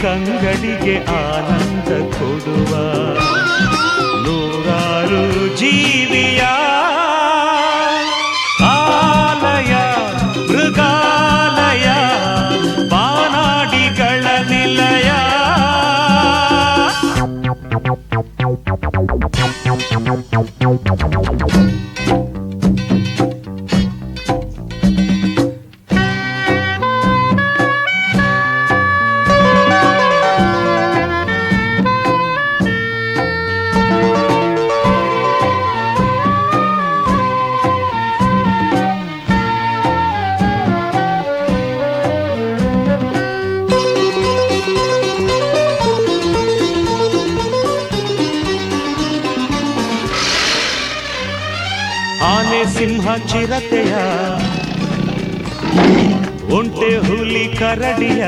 ಕಂಗಡಿಗೆ ಆನಂದ ಕೊಡುವ ನೂರಾರು ಜೀವಿಯ ಆಲಯ ಮೃಗಾಲಯ ಬಾನಾಡಿಗಳ ನಿಲಯ. ಆನೆ ಸಿಂಹ ಚಿರತೆಯ ಒಂಟೆ ಹುಲಿ ಕರಡಿಯ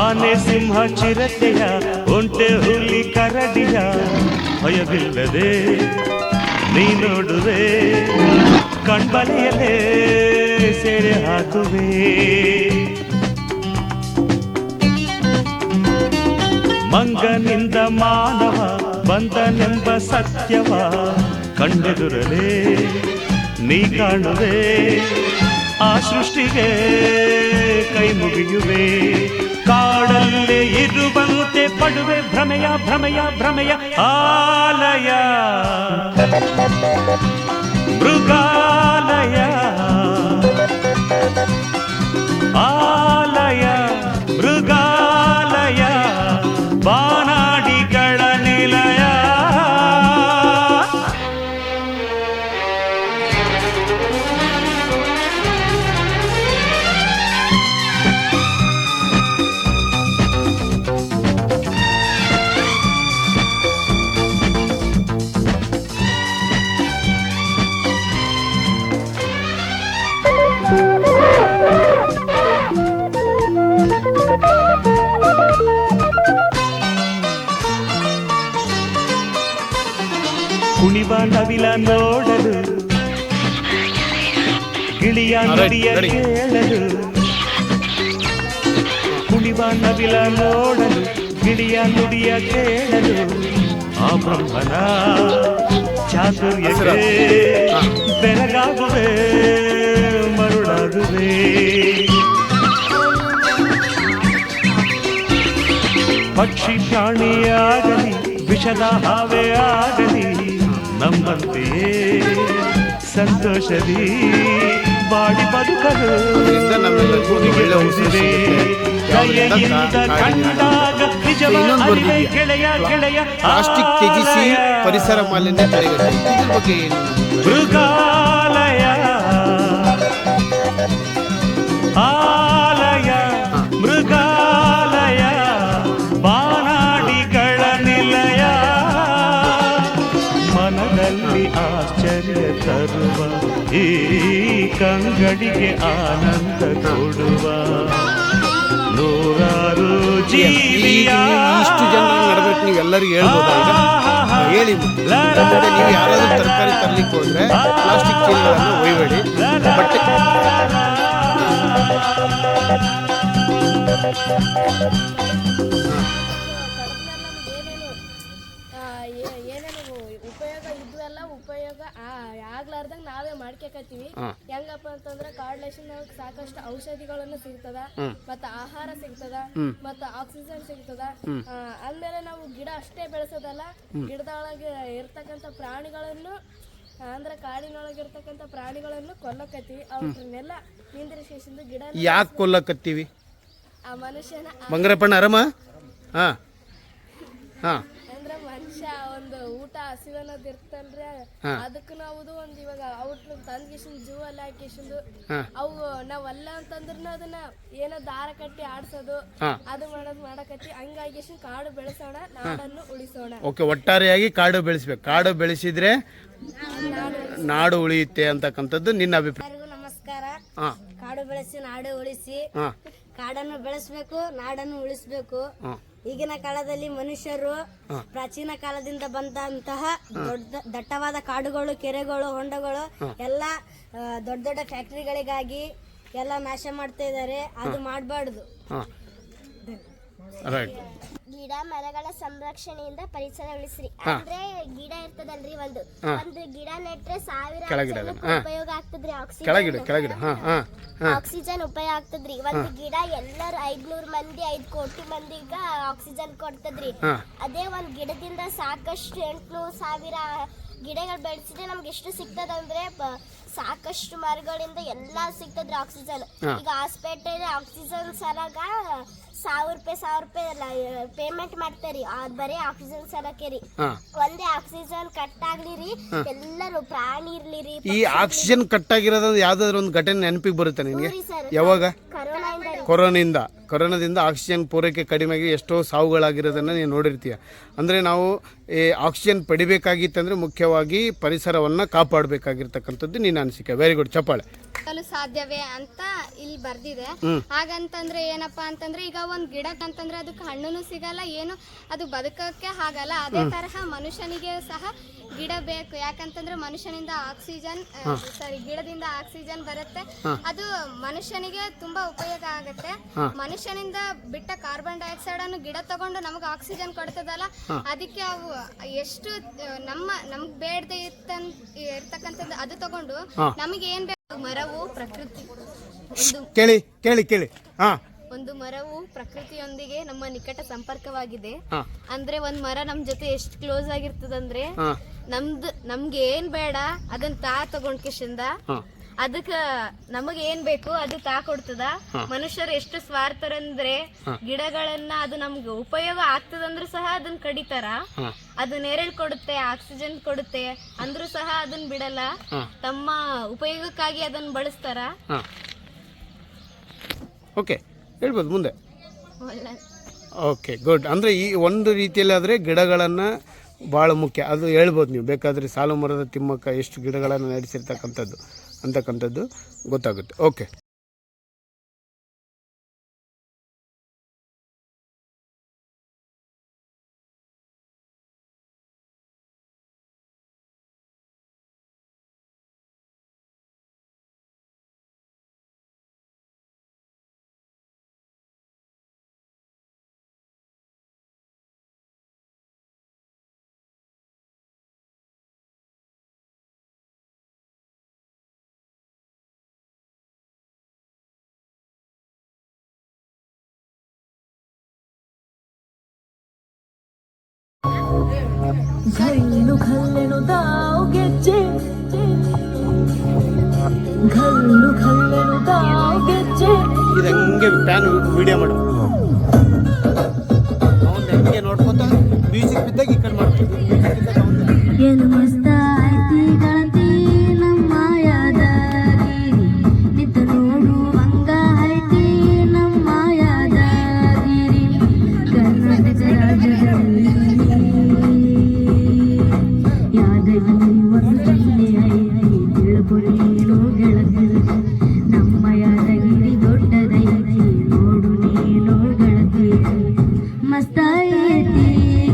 ಆನೆ ಸಿಂಹ ಚಿರತೆಯ ಒಂಟೆ ಹುಲಿ ಕರಡಿಯ ಭಯವಿಲ್ಲದೆ ನೀ ನೋಡುವೆ ಕಣ್ಬಲೆಯಲ್ಲೇ ಸೆರೆ ಹಾಕುವೆ. ಮಂಗನಿಂದ ಮಾನವ ಬಂದನೆಂಬ ಸತ್ಯವ ಕಂಡೆದುರಲೇ ನೀ ಕಾಣುವೆ ಆ ಸೃಷ್ಟಿಗೆ ಕೈ ಮುಗಿಯುವೆ. ಕಾಡಲ್ಲೇ ಇರುವಂತೆ ಪಡುವೆ ಭ್ರಮೆಯ ಭ್ರಮೆಯ ಭ್ರಮೆಯ ಆಲಯ ಮೃಗಾಲಯ ಆಲಯ ಮೃಗಾಲಯ ಬಾನಾಡಿಗಳ ನಿಲಯ. ಕುಣಿವ ನವಿಲ ನೋಡಲು ಗಿಳಿಯ ನುಡಿಯ ಕೇಳಲು ಕುಣಿವ ನವಿಲ ನೋಡಲು ಗಿಳಿಯ ನುಡಿಯ ಕೇಳಲು ಆ ಬ್ರಹ್ಮನ ಚಾತುರ್ಯಕ್ಕೆ ಬೆರಗಾಗುವೆ ಮರುಳಾಗುವೆ. ಪಕ್ಷಿ ಪ್ರಾಣಿಯಾಗಲಿ ವಿಷದ ಹಾವೇ ಆಗಲಿ ನಮ್ಮಂತೆಯೇ ಸಂತೋಷದಿ ಬಾಡಿ ಬದುಕಲು ದಯೆಯಿಂದ ಕಂಡಾಗ ನಿಜವ ಅರಿವೆ ಗೆಳೆಯ ಗೆಳೆಯ. ಪ್ಲಾಸ್ಟಿಕ್ ತ್ಯಜಿಸಿ ಪರಿಸರ ಮಾಲಿನ್ಯ ತಡೆಗಟ್ಟಿ ಇದ್ರ ಬಗ್ಗೆ ಮೃಗಾಲಯ ಆಲಯ ಮೃಗಾಲಯ ಬಾನಾಡಿಗಳ ನಿಲಯ. ಮನದಲ್ಲಿ ಆಶ್ಚರ್ಯ ತರುವ ಈ ಕಂಗಡಿಗೆ ಆನಂದ ಕೊಡುವ ನೂರಾರು ಜೀವಿಯ. ಇಷ್ಟು ಜನ ನಡಬೇಕು ನೀವೆಲ್ಲರಿಗೂ ಹೇಳ್ಬೋದಾಗ ಹೇಳಿ. ನೀವು ಯಾರಾದ್ರೂ ತರಕಾರಿ ತರಲಿಕ್ಕೆ ಹೋದ್ರೆ ಪ್ಲಾಸ್ಟಿಕ್ ಚೀಲಗಳನ್ನು ಒಯ್ಬೇಡಿ. ಬಟ್ಟೆ ಏನೇನು ಉಪಯೋಗ ಇದ್ವೆಲ್ಲ ಉಪಯೋಗ ಆಗ್ಲಾರ್ದಂಗ ನಾವೇ ಮಾಡ್ಕೇಕತ್ತೀವಿ. ಹೆಂಗಪ್ಪ ಅಂತಂದ್ರೆ ಕಾಡ್ಲೇಶನ್ ಸಾಕಷ್ಟು ಔಷಧಿಗಳನ್ನು ಸಿಗ್ತದ, ಮತ್ತ ಆಹಾರ ಸಿಗ್ತದ, ಮತ್ತ ಆಕ್ಸಿಜನ್ ಸಿಗ್ತದ. ಅಂದ್ಮೇಲೆ ನಾವು ಗಿಡ ಅಷ್ಟೇ ಬೆಳೆಸೋದಲ್ಲ, ಗಿಡದೊಳಗೆ ಇರ್ತಕ್ಕಂಥ ಪ್ರಾಣಿಗಳನ್ನು ಅಂದ್ರೆ ಕಾಡಿನೊಳಗಿರ್ತಕ್ಕಂಥ ಪ್ರಾಣಿಗಳನ್ನು ಕೊಲ್ಲಕತ್ತೀವಿ. ಅವ್ರನ್ನೆಲ್ಲ ನಿಂದ್ರಿಸಿಂದ ಗಿಡ ಯಾಕೆ ಕೊಲ್ಲಕತ್ತೀವಿ? ಆ ಮನುಷ್ಯನ ಬಂಗಾರಪ್ಪಣ್ಣ ಆರಾಮ? ಹಾ ಹಾ ಅಂದ್ರೆ ಮನುಷ್ಯ ಒಂದು ಊಟ ಹಸಿವು ಅನ್ನೋದು ಇರ್ತಲ್ರಿ ಅದಕ್ಕೆ ನಾವು ಒಂದು ಇವಾಗ ಔಟ್ ತಂದ್ಗಿಸಿಂದ ಜೂ ಎಲ್ಲ ಹಾಕಿಸಿಂದು ಅವು ನಾವ್ ಅಲ್ಲ ಅಂತಂದ್ರೂ ಅದನ್ನ ಏನೋ ದಾರ ಕಟ್ಟಿ ಆಡ್ಸೋದು ಅದು ಮಾಡಕತ್ತಿ ಹಂಗಾಗಿ ಕಾಡು ಬೆಳೆಸೋಣ, ನಾಡನ್ನು ಉಳಿಸೋಣ. ಓಕೆ, ಒಟ್ಟಾರೆಯಾಗಿ ಕಾಡು ಬೆಳೆಸ್ಬೇಕು. ಕಾಡು ಬೆಳೆಸಿದ್ರೆ ನಾಡು ಉಳಿಯುತ್ತೆ ಅಂತಕ್ಕಂಥದ್ದು ನಿನ್ನ ಅಭಿಪ್ರಾಯ. ನಮಸ್ಕಾರ. ಕಾಡು ಬೆಳೆಸಿ ನಾಡು ಉಳಿಸಿ, ಕಾಡನ್ನು ಬೆಳೆಸಬೇಕು, ನಾಡನ್ನು ಉಳಿಸಬೇಕು. ಈಗಿನ ಕಾಲದಲ್ಲಿ ಮನುಷ್ಯರು ಪ್ರಾಚೀನ ಕಾಲದಿಂದ ಬಂದಂತಹ ದಟ್ಟವಾದ ಕಾಡುಗಳು, ಕೆರೆಗಳು, ಹೊಂಡಗಳು ಎಲ್ಲ ದೊಡ್ಡ ದೊಡ್ಡ ಫ್ಯಾಕ್ಟರಿಗಳಿಗಾಗಿ ಎಲ್ಲ ನಾಶ ಮಾಡ್ತಾ ಇದ್ದಾರೆ. ಅದು ಮಾಡಬಾರ್ದು. ಗಿಡ ಮರಗಳ ಸಂರಕ್ಷಣೆಯಿಂದ ಪರಿಸರ ಉಳಿಸ್ರಿ. ಅಂದ್ರೆ ಗಿಡ ಇರ್ತದಲ್ರಿ, ಒಂದು ಗಿಡ ನೆಟ್ರೆ 1000 ಉಪಯೋಗ ಆಗ್ತದ್ರಿ. ಆಕ್ಸಿಜನ್ ಉಪಯೋಗ ಆಗ್ತದ್ರಿ. ಒಂದು ಗಿಡ ಎಲ್ಲರೂ 500 ಮಂದಿ 5 ಕೋಟಿ ಮಂದಿಗ ಆಕ್ಸಿಜನ್ ಕೊಡ್ತದ್ರಿ. ಅದೇ ಒಂದ್ ಗಿಡದಿಂದ ಸಾಕಷ್ಟು 800,000 ಗಿಡಗಳು ಬೆಳೆಸಿದ್ರೆ ನಮ್ಗೆ ಎಷ್ಟು ಸಿಗ್ತದಂದ್ರೆ ಸಾಕಷ್ಟು ಮರಗಳಿಂದ ಎಲ್ಲಾ ಸಿಗ್ತದ್ರಿ ಆಕ್ಸಿಜನ್. ಈಗ ಹಾಸ್ಪಿಟಲ್ ಆಕ್ಸಿಜನ್ ಸಲಗ 1000 ರೂಪಾಯಿ ಪೇಮೆಂಟ್ ಮಾಡ್ತಾರಿ, ಬರೀ ಆಕ್ಸಿಜನ್ ಸಲಕ್ಕೆ ರೀ. ಒಂದೇ ಆಕ್ಸಿಜನ್ ಕಟ್ ಆಗ್ಲಿರಿ, ಎಲ್ಲರೂ ಪ್ರಾಣಿ ಇರ್ಲಿರಿ. ಈ ಆಕ್ಸಿಜನ್ ಕಟ್ ಆಗಿರೋದು ಯಾವ್ದಾದ್ರು ಒಂದು ಘಟನೆ ನೆನಪಿಗೆ ಬರುತ್ತೆ ನಿನಗೆ? ಯಾವಾಗ? ಕೊರೋನಾದಿಂದ ಆಕ್ಸಿಜನ್ ಪೂರೈಕೆ ಕಡಿಮೆ ಆಗಿ ಎಷ್ಟೋ ಸಾವುಗಳಾಗಿರೋದನ್ನು ನೀನು ನೋಡಿರ್ತೀಯ. ಅಂದರೆ ನಾವು ಈ ಆಕ್ಸಿಜನ್ ಪಡಿಬೇಕಾಗಿತ್ತಂದ್ರೆ ಮುಖ್ಯವಾಗಿ ಪರಿಸರವನ್ನು ಕಾಪಾಡಬೇಕಾಗಿರ್ತಕ್ಕಂಥದ್ದು ನಿನ್ನ ಅನಿಸಿಕೆ. ವೆರಿ ಗುಡ್, ಚಪ್ಪಾಳೆ. ಸಾಧ್ಯವೇ ಅಂತ ಇಲ್ಲಿ ಬರ್ದಿದೆ. ಹಾಗಂತಂದ್ರೆ ಏನಪ್ಪಾ ಅಂತಂದ್ರೆ ಈಗ ಒಂದ್ ಗಿಡಕ್ಕಂತಂದ್ರೆ ಅದಕ್ಕೆ ಹಣ್ಣುನು ಸಿಗಲ್ಲ, ಏನು ಅದು ಬದುಕಕ್ಕೆ ಆಗಲ್ಲ. ಅದೇ ತರಹ ಮನುಷ್ಯನಿಗೆ ಸಹ ಗಿಡ ಬೇಕು. ಯಾಕಂತಂದ್ರೆ ಮನುಷ್ಯನಿಂದ ಗಿಡದಿಂದ ಆಕ್ಸಿಜನ್ ಬರುತ್ತೆ. ಅದು ಮನುಷ್ಯನಿಗೆ ತುಂಬಾ ಉಪಯೋಗ ಆಗುತ್ತೆ. ಮನುಷ್ಯನಿಂದ ಬಿಟ್ಟ ಕಾರ್ಬನ್ ಡೈಆಕ್ಸೈಡ್ ಅನ್ನು ಗಿಡ ತಗೊಂಡು ನಮಗೆ ಆಕ್ಸಿಜನ್ ಕೊಡ್ತದಲ್ಲ, ಅದಕ್ಕೆ ಅವು ಎಷ್ಟು ನಮ್ಗ್ ಬೇಡದೆ ಇರ್ತಕ್ಕಂಥದ್ದು ಅದು ತಗೊಂಡು ನಮಗೆ ಏನ್ ಬೇಕು. ಮರವು ಪ್ರಕೃತಿ ಒಂದು ಮರವು ಪ್ರಕೃತಿಯೊಂದಿಗೆ ನಮ್ಮ ನಿಕಟ ಸಂಪರ್ಕವಾಗಿದೆ. ಅಂದ್ರೆ ಒಂದ್ ಮರ ನಮ್ ಜೊತೆ ಎಷ್ಟು ಕ್ಲೋಸ್ ಆಗಿರ್ತದಂದ್ರೆ ನಮ್ಗೆ ಏನ್ ಬೇಡ ಅದನ್ನ ತಗೊಂಡ್ ಕಿಶಿಂದ ಅದಕ್ಕ ನಮಗ್ ಏನ್ ಬೇಕು ಅದು ಕೊಡ್ತದ. ಮನುಷ್ಯರು ಎಷ್ಟು ಸ್ವಾರ್ಥರಂದ್ರೆ ಗಿಡಗಳನ್ನ ಅದು ನಮ್ಗೆ ಉಪಯೋಗ ಆಗ್ತದಂದ್ರೂ ಸಹ ಅದನ್ನ ಕಡಿತಾರ. ಅದು ನೆರಳು ಕೊಡುತ್ತೆ, ಆಕ್ಸಿಜನ್ ಕೊಡುತ್ತೆ ಅಂದ್ರೂ ಸಹ ಅದನ್ನ ಬಿಡಲ್ಲ. ತಮ್ಮ ಉಪಯೋಗಕ್ಕಾಗಿ ಅದನ್ನ ಬಳಸ್ತಾರ. ಓಕೆ, ಹೇಳ್ಬೋದು ಮುಂದೆ. Okay, good. ಅಂದರೆ ಈ ಒಂದು ರೀತಿಯಲ್ಲಿ ಆದರೆ ಗಿಡಗಳನ್ನು ಭಾಳ ಮುಖ್ಯ. ಅದು ಹೇಳ್ಬೋದು ನೀವು ಬೇಕಾದರೆ. ಸಾಲು ಮರದ ತಿಮ್ಮಕ್ಕ ಎಷ್ಟು ಗಿಡಗಳನ್ನು ನಡೆಸಿರ್ತಕ್ಕಂಥದ್ದು ಅಂತಕ್ಕಂಥದ್ದು ಗೊತ್ತಾಗುತ್ತೆ. ಓಕೆ. घल्लू घल्लेनु दावಗೆಜ್ಜೆ ಇದು ಹಂಗೆ ಪ್ಯಾನ್ ವಿಡಿಯೋ ಮಾಡು. ಅವನು ಹಂಗೆ ನೋಡ್ಕೊತ ಮ್ಯೂಸಿಕ್ ಬಿದ್ದಾಗ ಈ ಕಡೆ ಮಾಡ್ತೀವಿ. ಏನು ಮಸ್ತ ಐತಿ ಗಳತಿ ನಮ್ಮ ಯಾದಗಿರಿ, ನಿತ್ತ ನೋಡು ಹಂಗ ಐತಿ ನಮ್ಮ ಯಾದಗಿರಿ. ಕರ್ನಾಟಕ ರಾಜ್ಯದಲ್ಲಿ ಯಾದಗಿರಿ ಒಂದು ಜಿಲ್ಲೆ ಐತಿ, ತಿಳ್ಕೊಳ್ಳೇನು ಗೆಳತಿ. ನಮ್ಮ ಯಾದಗಿರಿ ದೊಡ್ಡದೈತಿ, ನೋಡು ನೀನು ಗೆಳತಿ. ಮಸ್ತ ಐತಿ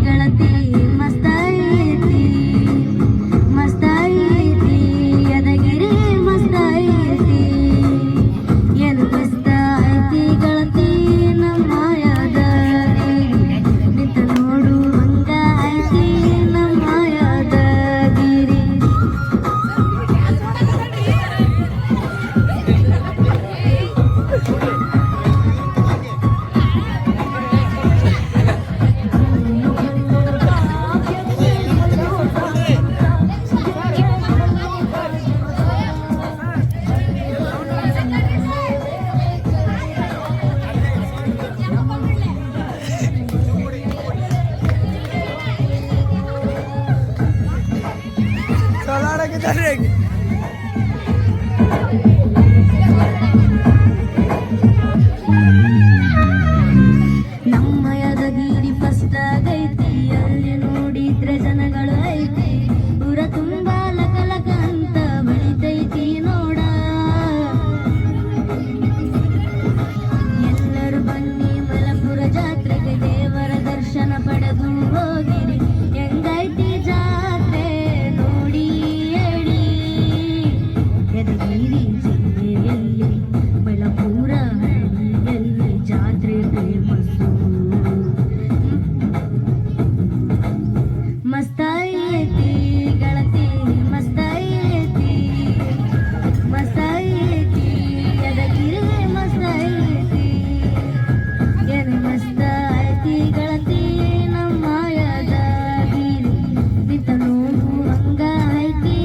ಗೆಳತಿ, ಮಸ್ತ ಐತಿ. ನಮ್ಮ ಯಾದಗಿರಿ ಫಸ್ಟ್ ಆಗೈತಿ, ಅಲ್ಲಿ ನೋಡಿದ್ರೆ ಜನಗಳು ಐತಿ, ಊರ ತುಂಬಾ ಲಕಲಕ ಅಂತ ಬಳಿತೈತಿ ನೋಡ. ಎಲ್ಲರೂ ಬನ್ನಿ ಮಲಪುರ ಜಾತ್ರೆಗೆ, ದೇವರ ದರ್ಶನ ಪಡೆದು ಹೋಗಿರಿ. ಹೆಂಗೈತಿ ಜಾತ್ರೆ ನೋಡಿ ಹೇಳಿ. ಯಾದಗಿರಿ ಜಿಲ್ಲೆಯಲ್ಲಿ ಮಲಪುರ ಹಳ್ಳಿಯಲ್ಲಿ ಜಾತ್ರೆ ಫೇಮಸ್ಸು. ಮಸ್ತಾಯೈತಿ ಗೆಳತಿ ಮಸ್ತಾಯೈತಿ, ಮಸ್ತಾಯೈತಿ ಯಾದಗಿರಿ ಮಸ್ತಾಯೈತಿ. ಏನು ಮಸ್ತಾಯೈತಿ ಗೆಳತಿ ನಮ್ಮ ಯಾದಗಿರಿ, ನಿಂತ ನೋವು ಹಂಗ ಐತಿ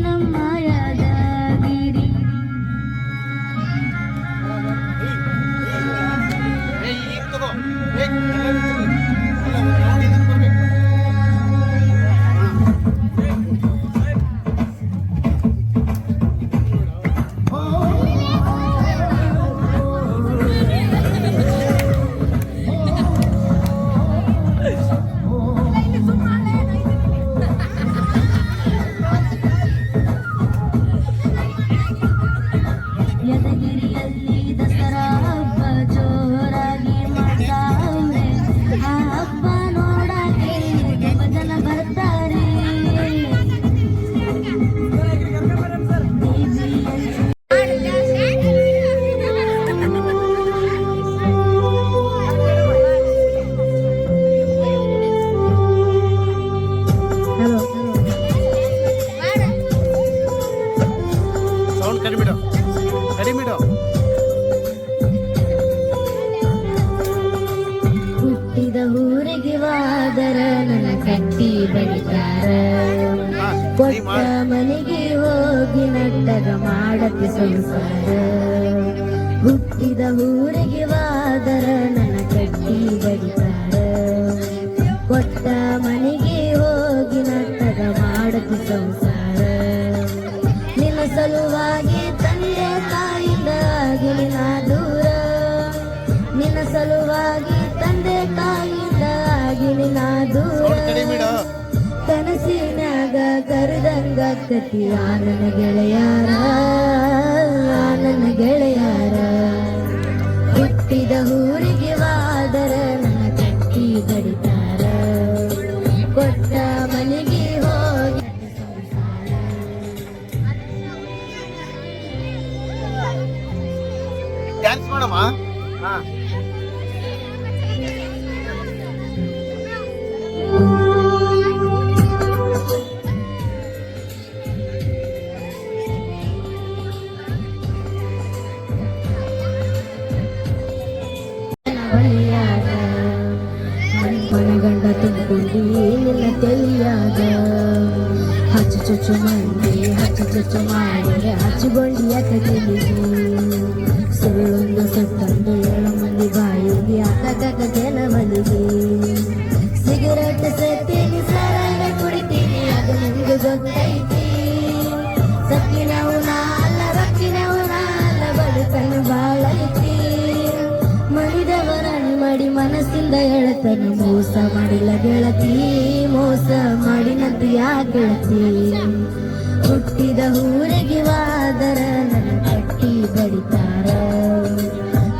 ನಮ್ಮ ಯಾದಗಿರಿ. ಯದಗಿರಿಯಲ್ಲಿ ದಸರಾ ಹಬ್ಬ ಜೋರಾಗಿ ಮಾಡ್ತಾವ್ರೆ. ಆ ಹಬ್ಬ ನೋಡಕ್ಕೆ ತುಂಬ ಜನ ಬರ್ತಾರೆ. ಸೌಂಡ್ ಕಡಿಮಿಡು ಕಡಿಮಿಡು. ಹುಟ್ಟಿದ ಊರಿಗೆ ವಾದರ ನನ್ನ ಕಟ್ಟಿ ಬಡಿತಾರ. ಕೊಟ್ಟ ಮನೆಗೆ ಹೋಗಿ ನಟ್ಟಗ ಮಾಡತಿ ಸಂಸಾರ. ಹುಟ್ಟಿದ ಊರಿಗೆ ವಾದರ ನನ್ನ ಕಟ್ಟಿ ಬಡಿತಾರ. ಕೊಟ್ಟ ಮನೆಗೆ ಹೋಗಿ ನಟ್ಟಗ ಮಾಡತಿ ಸಂಸಾರ. ನಿನ್ನ ಸಲುವಾಗಿ ತಂದೆ ತಾಯಿಂದ ಗಿಳಿನ ದೂರ. ನಿನ್ನ ಸಲುವಾಗಿ ತಂದೆ ತಾಯಿಂದ ಗಿಳಿನ ದೂರ. ಕನಸಿನಾಗ ಕರೆದಂಗ ಕತಿಯ ನನ್ನ ಗೆಳೆಯಾರ, ನನ್ನ ಗೆಳೆಯಾರ. ಹುಟ್ಟಿದ ಊರಿಗೆ ವಾದರ ನನ್ನ ಕಟ್ಟಿ ಬಡಿತಾರ. ಕೊಟ್ಟ ಮನೆಗೆ ಹೋಗಿ ಡ್ಯಾನ್ಸ್ ಮಾಡಮ್ಮ. ಹಾ ಬಳಿಯಾಗ ಮನಗಂಡ ತುಂಬಿಕೊಂಡಿ ನಿನ್ನ ತೆಲಿಯಾಗ. ಹಚ್ಚು ಚುಚ್ಚು ಮಂದಿ ಹಚ್ಚು ಚುಚ್ಚು ಮಾಡಿ ಹಚ್ಚಿಕೊಂಡಿಯ ತೆಲಿಗೆ. ಸುಳ್ಳೊಂದು ಸತ್ತೊಂದು 7 ಮಂದಿ ಬಾಯಿಗೆ ಅಕ್ಕನ ಮಲಿಗೆ. ಸಿಗರೇಟ್ ಸೇತೀನಿ ಸಾರಾಯ ಕುಡಿತೀನಿ ಅದು ನಿಮ್ಗೆ ಗೊತ್ತೈತಿ. ಸಕ್ಕಿನವು ನಾಲ ರಕ್ಕಿನವು ನಾಲ ಬದುಕನ್ನು ಬಾಳೈತಿ. ಮಡಿದವರ ಮಾಡಿ ಮನಸ್ಸಿಂದ ಹೇಳ್ತಾನೆ ಮೋಸ ಮಾಡಿಲ್ಲ ಗೆಳತಿ, ಮೋಸ ಮಾಡಿನಂತ ಯಾಕೆ ಗೆಳತಿ. ಹುಟ್ಟಿದ ಊರಿಗೆ ವಾದರ ನನ್ನ ಕಟ್ಟಿ ಬಡಿತಾರ.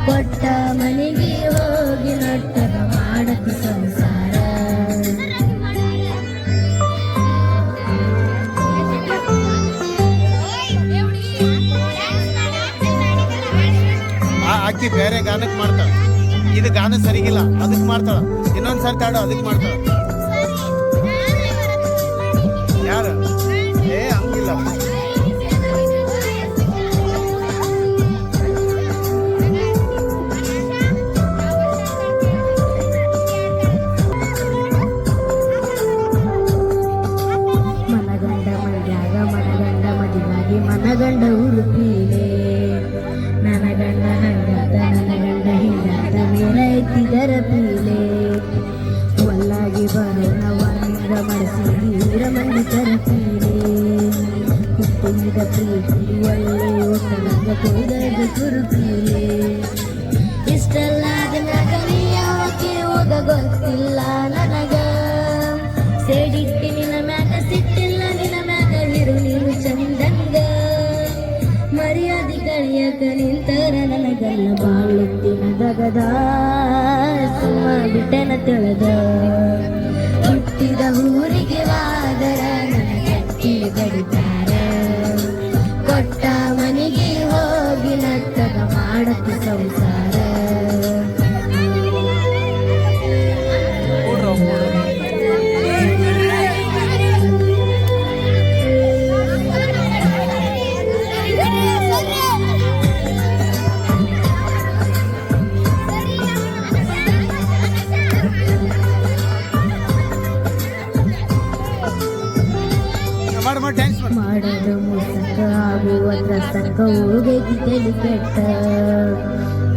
ಕೊಟ್ಟ ಮನೆಗೆ ಹೋಗಿ ನಟ್ಟಗ ಮಾಡತಿ ಸಂಸಾರ. ಆಕಿ ಬೇರೆ ಗಾನಕ್ಕೆ ಮಾಡ್ತಾಳ, ಇದು ಗಾನ ಸರಿಗಿಲ್ಲ ಅದಕ್ಕೆ ಮಾಡ್ತಾಳ. ಇನ್ನೊಂದ್ಸರಿ ತಾಡು ಅದಕ್ಕೆ ಮಾಡ್ತಾಳ. ಯಾರು ಹಂಗಿಲ್ಲ. ಮನಗಂಡ ಮಡ್ಯಾಗ ಮನಗಂಡ ಮದಿವಾಗಿ ಮನಗಂಡ ಉರುಪೀಲೆ. ನನ್ನ ಗಂಡ ಹಂಗಾತ ನನ್ನ ಗಂಡ ಹಿಂಗಾತ ಮೇಲೈತಿದರ ಪೀಲೆ. ಒಲ್ಲಾಗಿ ಬರೋಣ ವಾನಿಂದ ಮಡಿಸಿ ಮಂಡಿ ತರಪೀಲೆ. ತುಂಬಿದ ಪ್ರೀತಿ ಒಳ್ಳೆ ಊಟದ ಕೊಯ್ದ ಕುರುಪೀಲೆ ಇಷ್ಟಲ್ಲಾದ ನಗನಿ ಯಾವಕ್ಕೆ ಹೋಗ ಗೊತ್ತಿಲ್ಲ ನನಗ ಸೇಡಿಟ್ಟಿ ನಿನ್ನ ಮ್ಯಾಗ ಸಿಟ್ಟಿಲ್ಲ ನಿನ್ನ ಮ್ಯಾಗ ಇರು ನೀನು ಚಂದಂಗ ಮರ್ಯಾದೆ ಕಳಿಯಕ ನಿಂತರ ನನಗಲ್ಲ ಬಾಳುತ್ತಿನ ದಗದ ಸುಮ್ಮ ಬಿಟ್ಟನ ತಿಳಿದ ಹುಟ್ಟಿದ ಊರಿಗೆ ವಾದರ ನನ್ನ ಕಟ್ಟಿ ಗಡಿತಾರ ಕೊಟ್ಟ ಮನೆಗೆ ಹೋಗಿ ನತ್ತಗ ಮಾಡಕ್ಕೆ ಸಂಸಾರ ಡ್ಯಾನ್ಸ್ ಮಾಡಲು ಮುಸಕ ಆಗುವಂತ ಸಂಕ ಹೋಗೈತಿ ತಲೆ ಕೆಟ್ಟ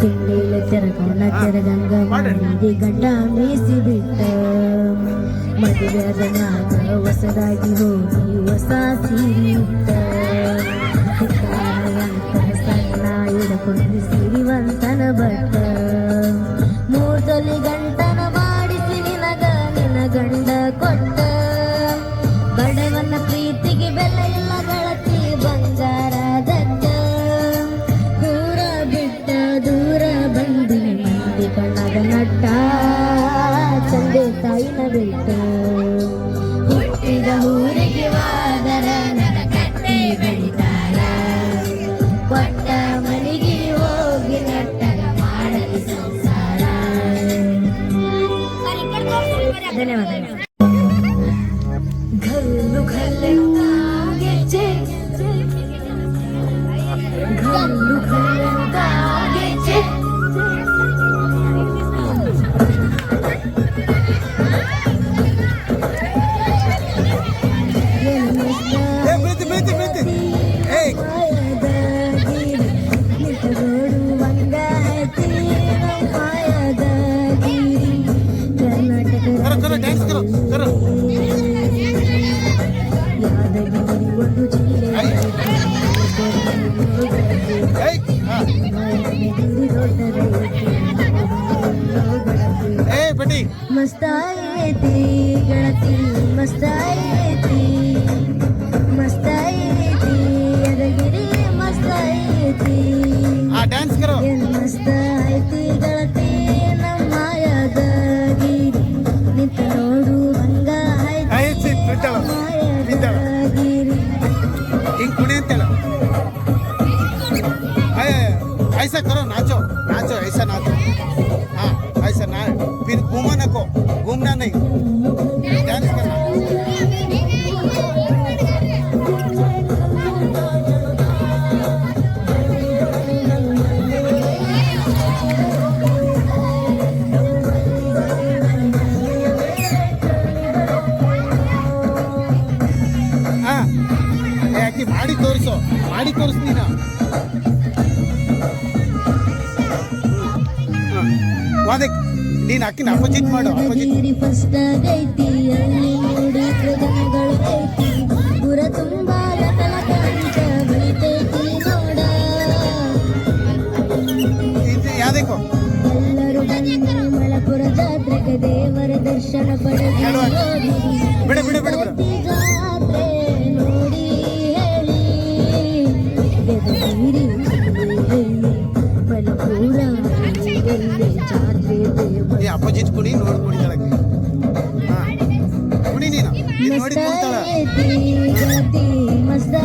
ತಿಂಡಿಲ ತೆರಗೋಣ ತೆರಗಂಗ ಮಾಡಿದೆ ಗಂಡ ಮೀಸಿ ಬಿಟ್ಟ ಮದುವೆಯಾದ ನಾಗ ಹೊಸದಾಗಿ ಹೋಗಿ ಹೊಸ ಸೀರೆ ಉಟ್ಟ ಸಣ್ಣ ಹಿಡ್ಕೊಂಡು ಸಿರಿವಂತನ ಬಟ್ಟ 3 ತೊಲಿ ಗಂಟನ ಮಾಡಿಸಿ ನಿನಗ ನಿನ್ನ ಗಂಡ ಕೊಟ್ಟ ಬಡವನ ಪ್ರೀತಿಗೆ ಬೆಲೆ ಇಲ್ಲ ಗೆಳತಿ ಬಂಗಾರದಕ್ಕ ದೂರ ಬಿಟ್ಟ ದೂರ ಬಂದಿ ಮಂದಿ ಕಣ್ಣದ ನಟ್ಟ ತಂದೆ ತಾಯಿನ ಬಿಟ್ಟ ಹುಟ್ಟಿದ ಊರಿಗೆ ವಾದರ ನನ್ನ ಕಟ್ಟಿ ಬೆಳಿತಾರ ಕೊಟ್ಟ ಮನೆಗೆ ಹೋಗಿ ನಟ್ಟಗ ಮಾಡಲಿ ಸಂಸಾರ. ಧನ್ಯವಾದಗಳು. घल्लू घल्लंगे चे घल्लू घल्लंगे चे ಡ್ಯಾನ್ಸ್ ಕರೋ मस्त येते गळती मस्त येते मस्त येते यदगिरी मस्त येते ಡ್ಯಾನ್ಸ್ ಕರೋ ಮಸ್ತ ಐತಿ ಗಳತಿ ನಮ್ಮ ಯದಗಿರಿ ನಿಂತ ನೋಡು ಹಂಗ ಐತಿ ಯದಗಿರಿ ಹಿಂಗ್ ಕುಣಿ ಅಂತೇಳ ऐसा करो नाचो नाचो ऐसा नाचो हाँ ऐसा ना फिर घूमना को घूमना नहीं डांस करना हाँ ಯಾಕೆ ಮಾಡಿ ತೋರಿಸ್ತೀನ ನೀನು ಅಕ್ಕಿನ ಅಪೋಸಿಟ್ ಮಾಡು ಯದಗಿರಿ ಫಸ್ಟ್ ಆಗೈತಿ ಅಲ್ಲಿ ನೋಡಿ ಪ್ರಧಾನಗಳು ಐತಿ ಪುರ ತುಂಬಾ ಲಕಲಕಂತ ಬಳಿತೈತಿ ನೋಡ ಯಾವ್ದಕ್ಕೋ ಎಲ್ಲರೂ ಬಂದು ಮಳಪುರ ಜಾತ್ರೆಗೆ ದೇವರ ದರ್ಶನ ಪಡೆದು ಬಿಡ ಬಿಡ ಬಿಡ ಬಿಡ ಜಾತ್ರೆ ನೋಡಿ ಹೇಳಿ ಯದಗಿರಿ ಮಲಪುರ ಜಾತ್ರೆ ಈ ಅಪೋಸಿಟ್ ಕುಣಿ ನೋಡಿ ಕುಣಿತಾಳಕ್ಕೆ ಹಾ ಕುಣಿ ನೀನು ನೋಡಿ ಕುಣಿತಾಳ ಮಸ್ತ